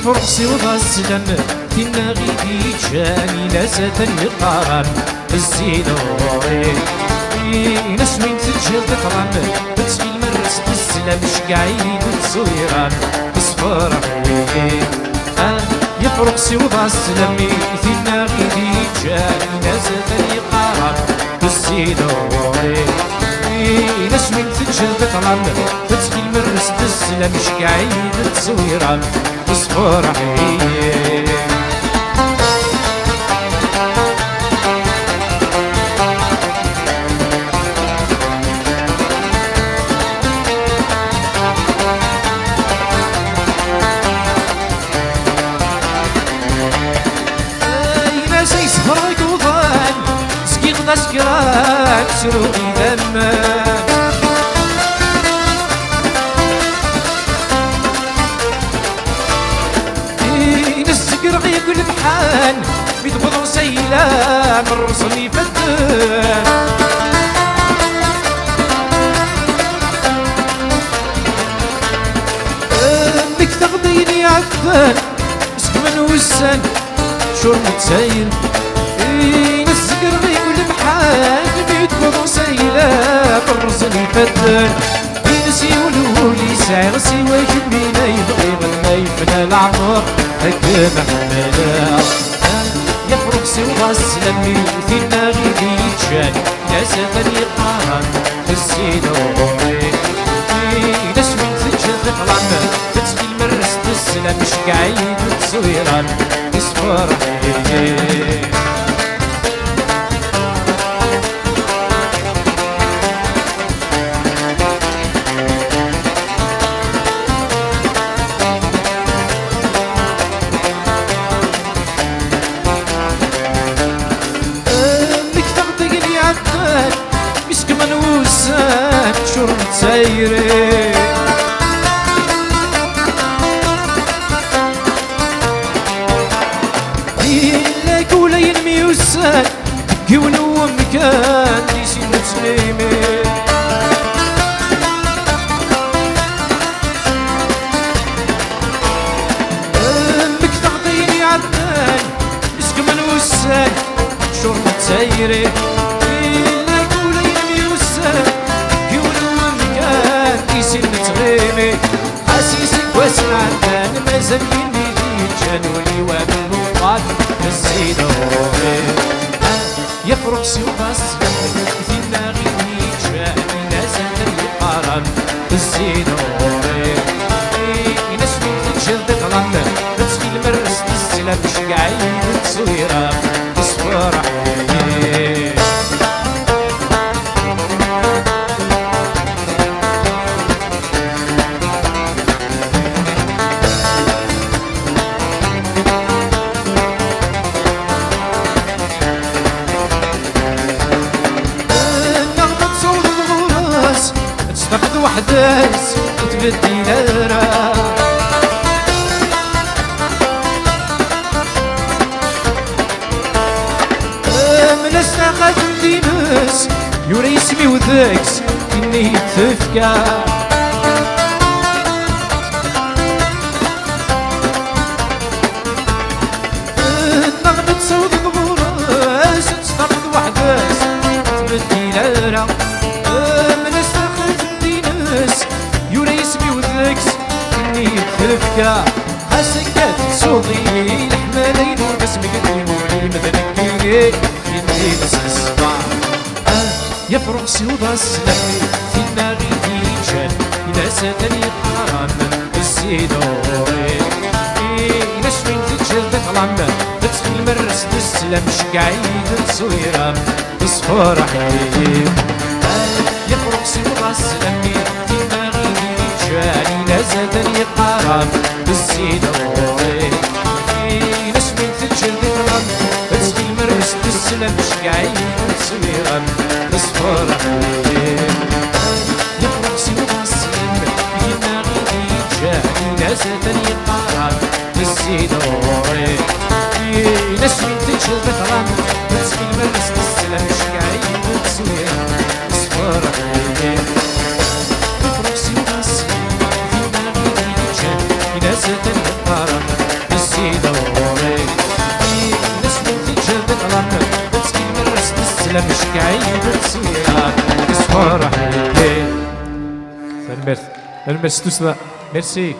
يفرقسي وغسلم تنا غيدي جاني لازة يقارن الزينوري نسوين تجلد قرن بتسفي المرس بالسلام شقعيد وتصويران بصفرحي يفرقسي وغسلم تنا غيدي جاني لازة يقارن الزينوري نسوين تجلد قرن بتسفي المرس بالسلام شقعيد وتصويران بصفرحي سهرك وظن سقيق نسكرك سروقي دمان نسكر غيق البحان بيتبضر سيلان من رسلي فتان امك تغضيني عفان اسكمن وسان شور متسايل نسكر غيق البحان بيتبضر سيلان من رسلي فتان ينسي ولولي سعر سوى جبينا يبغي ما يفنى العمر هكا محملا يفرق سوى السلمي ثنا غيدي تشان ناسا يقارن الزينوري نسوي تجد قلم تسقي المرس تسلم شقعيد وتصويران يصفرحي مسك منوسان شرب سايري لك ولا ينمي وسان كيونو مكان ديسي نتسليمي امك تعطيني عدنان مسك منوسان شرب سايري حسيسك واسمعتان مازال يلي جانوني وابنوقات الزينوري يفرق سيوباس ثنا غيني جاني لازال يقارن الزينوري نسوي تجلد قلم تسقي المرس تسلم شقعيد تصويرة تصفرحي تاخد وحداس وتبدي نارا من استاقات مدينس يوري اسمي وذاكس اني تفكا نغنط صوت الغراس تاخد وحداس وتبدي نارا يوري اسمي وذاكس اني تفكا حسكات صوتي الحمالين وبسمك تقولي متنكيني اني تسمع يفرق سيوضا السلامي في دماغي ديجان إذا ساتني قران الزينوري نشوين تجلد قلم تدخل مرس تسلم شقعيد تصويرة تصفرحي يفرق سيوضا السلامي جاني لازال يقارن بالزينوري نسوين تجلد قلم تسقي المرس تسلم شقعيد تصويرا تصفرحي يفرق سيوضا السلام فينا غيدي جاني لازال يقارن بالزينوري نسوين تجلد قلم تسقي المرس تسلم شقعيد تصويرا تصفرحي يفرق سيوضا السلام لازال يقارن تسلم شكاين تصويرة تصفر حياتي. الميرسي توسنا ميرسي.